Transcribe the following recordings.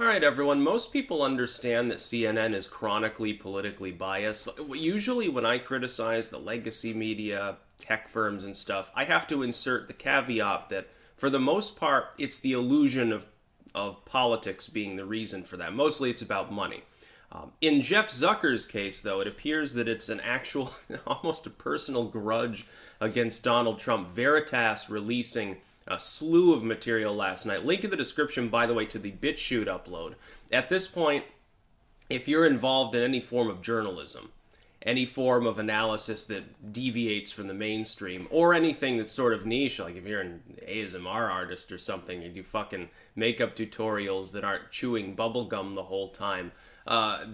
All right, everyone. Most people understand that CNN is chronically politically biased. Usually, when I criticize the legacy media, tech firms, and stuff, I have to insert the caveat that, for the most part, it's the illusion of politics being the reason for that. Mostly, it's about money. In Jeff Zucker's case, though, it appears that it's an actual, almost a personal grudge against Donald Trump. Veritas releasing a slew of material last night. Link in the description, by the way, to the BitChute upload. At this point, if you're involved in any form of journalism, any form of analysis that deviates from the mainstream, or anything that's sort of niche, like if you're an ASMR artist or something, you do fucking makeup tutorials that aren't chewing bubblegum the whole time,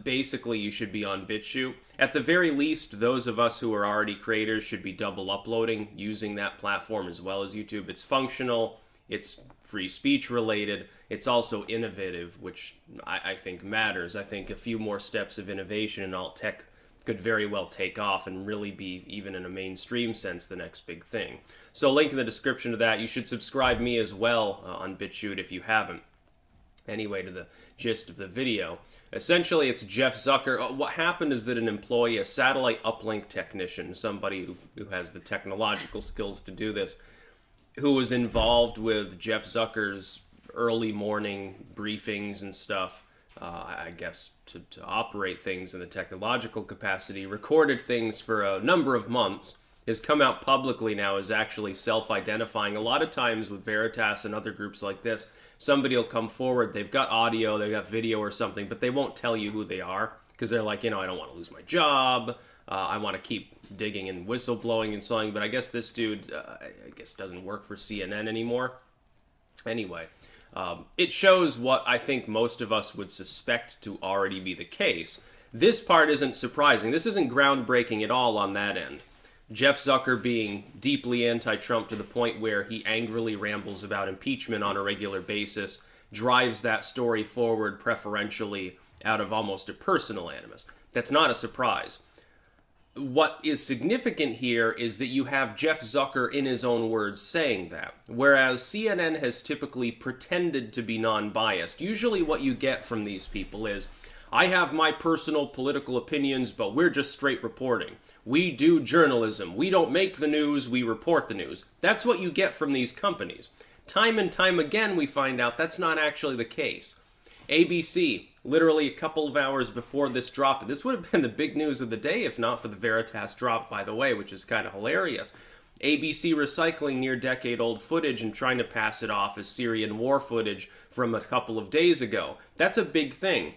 basically you should be on BitChute. At the very least, those of us who are already creators should be double uploading using that platform as well as YouTube. It's functional, it's free speech related, it's also innovative, which I think matters. I think a few more steps of innovation in alt tech could very well take off and really be, even in a mainstream sense, the next big thing. So link in the description to that. You should subscribe me as well on BitChute if you haven't. Anyway, to the gist of the video. Essentially, it's Jeff Zucker. What happened is that an employee, a satellite uplink technician, somebody who has the technological skills to do this, who was involved with Jeff Zucker's early morning briefings and stuff, I guess to operate things in the technological capacity, recorded things for a number of months, has come out publicly now as actually self-identifying. A lot of times with Veritas and other groups like this, somebody will come forward, they've got audio, they've got video or something, but they won't tell you who they are because they're like, I don't want to lose my job, I want to keep digging and whistleblowing and so on. But I guess this dude, doesn't work for CNN anymore. Anyway, it shows what I think most of us would suspect to already be the case. This part isn't surprising. This isn't groundbreaking at all on that end. Jeff Zucker being deeply anti-Trump to the point where he angrily rambles about impeachment on a regular basis, drives that story forward preferentially out of almost a personal animus. That's not a surprise. What is significant here is that you have Jeff Zucker in his own words saying that, whereas CNN has typically pretended to be non-biased. Usually what you get from these people is, I have my personal political opinions, but we're just straight reporting. We do journalism. We don't make the news, we report the news. That's what you get from these companies. Time and time again, we find out that's not actually the case. ABC, literally a couple of hours before this drop, this would have been the big news of the day if not for the Veritas drop, by the way, which is kind of hilarious. ABC recycling near-decade-old footage and trying to pass it off as Syrian war footage from a couple of days ago. That's a big thing.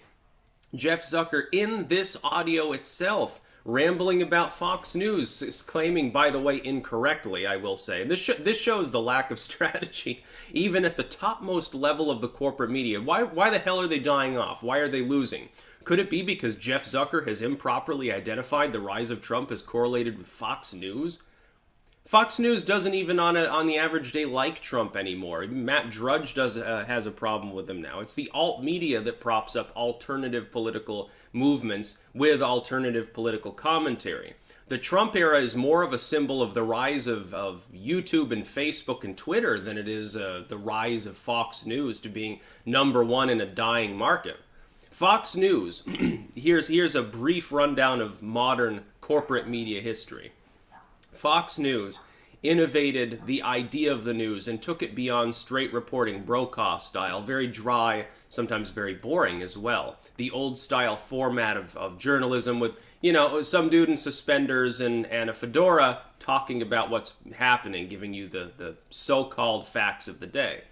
Jeff Zucker, in this audio itself, rambling about Fox News, is claiming, by the way, incorrectly, I will say. And this shows the lack of strategy, even at the topmost level of the corporate media. Why the hell are they dying off? Why are they losing? Could it be because Jeff Zucker has improperly identified the rise of Trump as correlated with Fox News? Fox News doesn't even on the average day like Trump anymore. Matt Drudge has a problem with him now. It's the alt media that props up alternative political movements with alternative political commentary. The Trump era is more of a symbol of the rise of YouTube and Facebook and Twitter than it is the rise of Fox News to being number one in a dying market. Fox News, here's a brief rundown of modern corporate media history. Fox News innovated the idea of the news and took it beyond straight reporting, Brokaw style, very dry, sometimes very boring as well. The old style format of journalism with, some dude in suspenders and a fedora talking about what's happening, giving you the so-called facts of the day.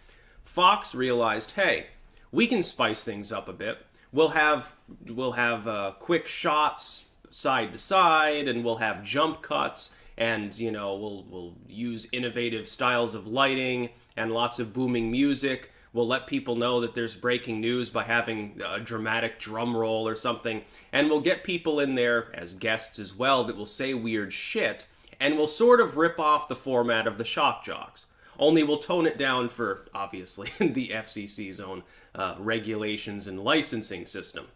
Fox realized, hey, we can spice things up a bit. We'll have quick shots side to side, and we'll have jump cuts. And, we'll use innovative styles of lighting and lots of booming music. We'll let people know that there's breaking news by having a dramatic drum roll or something. And we'll get people in there as guests as well that will say weird shit. And we'll sort of rip off the format of the shock jocks. Only we'll tone it down for, obviously, the FCC's own regulations and licensing system.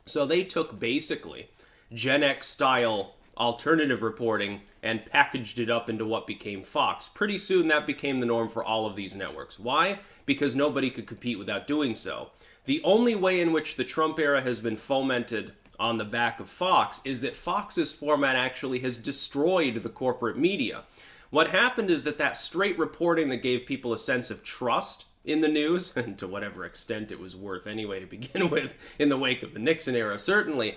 So they took basically Gen X style alternative reporting and packaged it up into what became Fox. Pretty soon that became the norm for all of these networks. Why? Because nobody could compete without doing so. The only way in which the Trump era has been fomented on the back of Fox is that Fox's format actually has destroyed the corporate media. What happened is that straight reporting that gave people a sense of trust in the news, and to whatever extent it was worth anyway to begin with, in the wake of the Nixon era, certainly,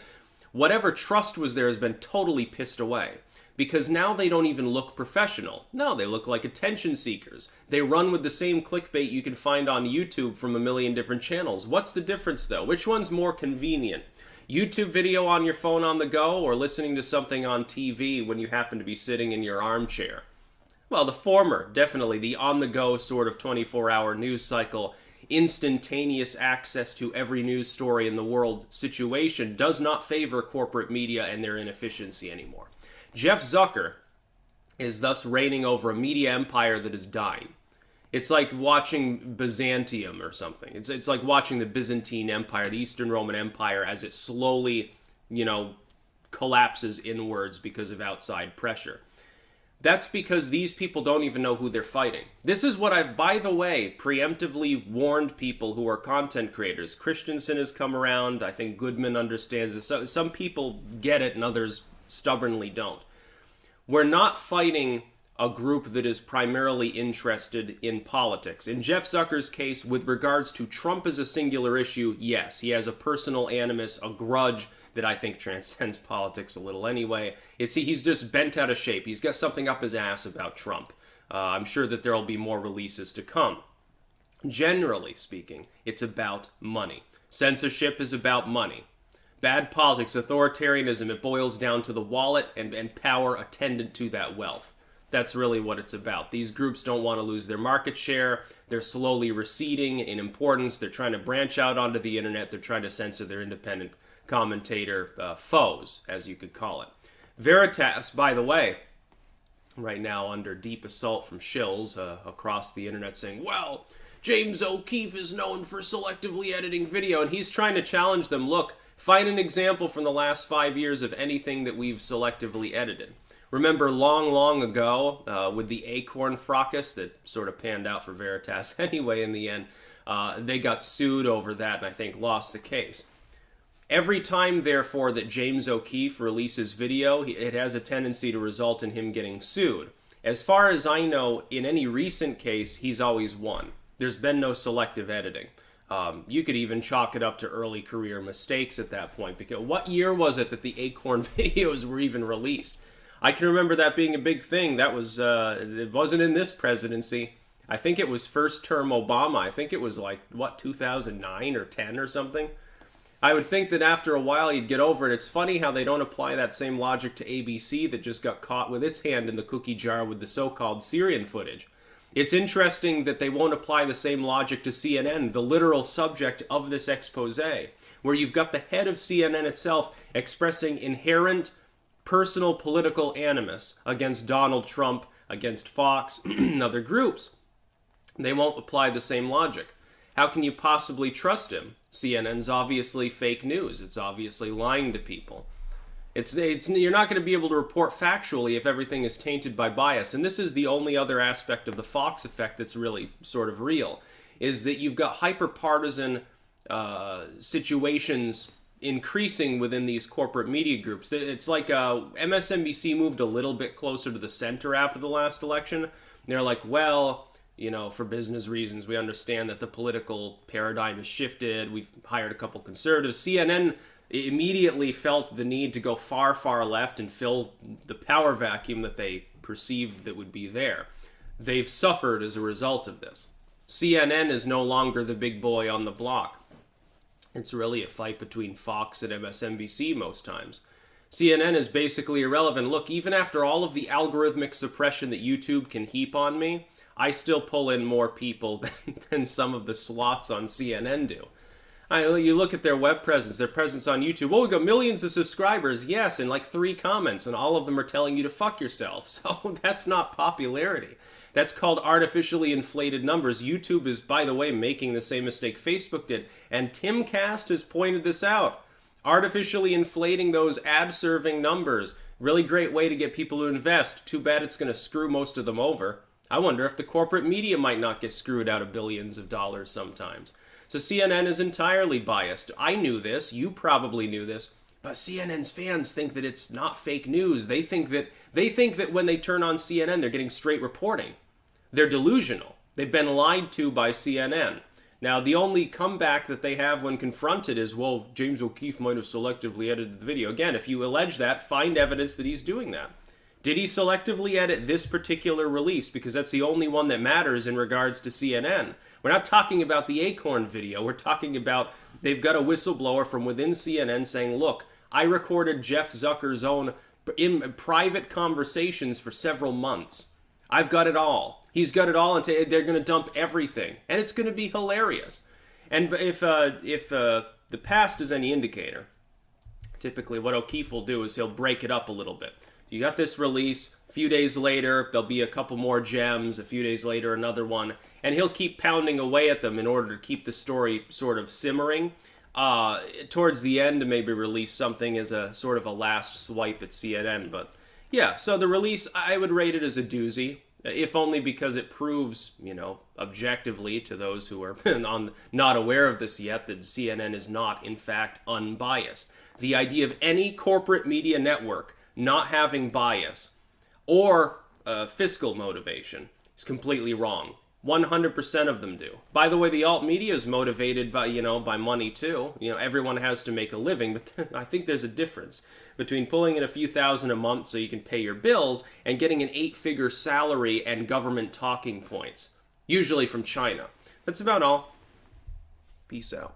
whatever trust was there has been totally pissed away. Because now they don't even look professional. No, they look like attention seekers. They run with the same clickbait you can find on YouTube from a million different channels. What's the difference, though? Which one's more convenient? YouTube video on your phone on the go, or listening to something on TV when you happen to be sitting in your armchair? Well, the former, definitely. The on-the-go sort of 24-hour news cycle, instantaneous access to every news story in the world situation does not favor corporate media and their inefficiency anymore. Jeff Zucker is thus reigning over a media empire that is dying. It's like watching Byzantium or something. It's like watching the Byzantine Empire, the Eastern Roman Empire, as it slowly, collapses inwards because of outside pressure. That's because these people don't even know who they're fighting. This is what I've, by the way, preemptively warned people who are content creators. Christensen has come around. I think Goodman understands this. Some people get it and others stubbornly don't. We're not fighting a group that is primarily interested in politics. In Jeff Zucker's case, with regards to Trump as a singular issue, yes, he has a personal animus, a grudge that I think transcends politics a little anyway. He's just bent out of shape. He's got something up his ass about Trump. I'm sure that there will be more releases to come. Generally speaking, it's about money. Censorship is about money. Bad politics, authoritarianism, it boils down to the wallet and power attendant to that wealth. That's really what it's about. These groups don't want to lose their market share. They're slowly receding in importance. They're trying to branch out onto the internet. They're trying to censor their independent commentator foes, as you could call it. Veritas, by the way, right now under deep assault from shills across the internet saying, well, James O'Keefe is known for selectively editing video, and he's trying to challenge them. Look, find an example from the last 5 years of anything that we've selectively edited. Remember long, long ago with the Acorn fracas that sort of panned out for Veritas anyway in the end, they got sued over that and I think lost the case. Every time, therefore, that James O'Keefe releases video, it has a tendency to result in him getting sued. As far as I know, in any recent case, he's always won. There's been no selective editing. You could even chalk it up to early career mistakes at that point. Because what year was it that the Acorn videos were even released? I can remember that being a big thing. That was it wasn't in this presidency. I think it was first term Obama. I think it was like, 2009 or 10 or something. I would think that after a while you'd get over it. It's funny how they don't apply that same logic to ABC that just got caught with its hand in the cookie jar with the so-called Syrian footage. It's interesting that they won't apply the same logic to CNN, the literal subject of this expose, where you've got the head of CNN itself expressing inherent personal political animus against Donald Trump, against Fox, and other groups. They won't apply the same logic. How can you possibly trust him? CNN's obviously fake news. It's obviously lying to people. You're not going to be able to report factually if everything is tainted by bias. And this is the only other aspect of the Fox effect that's really sort of real, is that you've got hyper-partisan situations increasing within these corporate media groups. It's like MSNBC moved a little bit closer to the center after the last election. They're like, well, for business reasons, we understand that the political paradigm has shifted. We've hired a couple conservatives. CNN immediately felt the need to go far, far left and fill the power vacuum that they perceived that would be there. They've suffered as a result of this. CNN is no longer the big boy on the block. It's really a fight between Fox and MSNBC most times. CNN is basically irrelevant. Look, even after all of the algorithmic suppression that YouTube can heap on me, I still pull in more people than some of the slots on CNN do. You look at their web presence, their presence on YouTube. Oh, we got millions of subscribers. Yes, and like 3 comments, and all of them are telling you to fuck yourself. So that's not popularity. That's called artificially inflated numbers. YouTube is, by the way, making the same mistake Facebook did. And Tim Cast has pointed this out. Artificially inflating those ad-serving numbers. Really great way to get people to invest. Too bad it's going to screw most of them over. I wonder if the corporate media might not get screwed out of billions of dollars sometimes. So CNN is entirely biased. I knew this. You probably knew this. But CNN's fans think that it's not fake news. They think that when they turn on CNN, they're getting straight reporting. They're delusional. They've been lied to by CNN. Now, the only comeback that they have when confronted is, well, James O'Keefe might have selectively edited the video. Again, if you allege that, find evidence that he's doing that. Did he selectively edit this particular release? Because that's the only one that matters in regards to CNN. We're not talking about the Acorn video. We're talking about they've got a whistleblower from within CNN saying, look, I recorded Jeff Zucker's own private conversations for several months. I've got it all. He's got it all, and they're going to dump everything. And it's going to be hilarious. And if the past is any indicator, typically what O'Keefe will do is he'll break it up a little bit. You got this release, a few days later, there'll be a couple more gems, a few days later, another one, and he'll keep pounding away at them in order to keep the story sort of simmering. Towards the end, to maybe release something as a sort of a last swipe at CNN. But yeah, so the release, I would rate it as a doozy, if only because it proves, objectively to those who are not aware of this yet, that CNN is not, in fact, unbiased. The idea of any corporate media network not having bias or fiscal motivation is completely wrong. 100% of them do. By the way, the alt media is motivated by, by money too. Everyone has to make a living, but I think there's a difference between pulling in a few thousand a month so you can pay your bills and getting an 8-figure salary and government talking points, usually from China. That's about all. Peace out.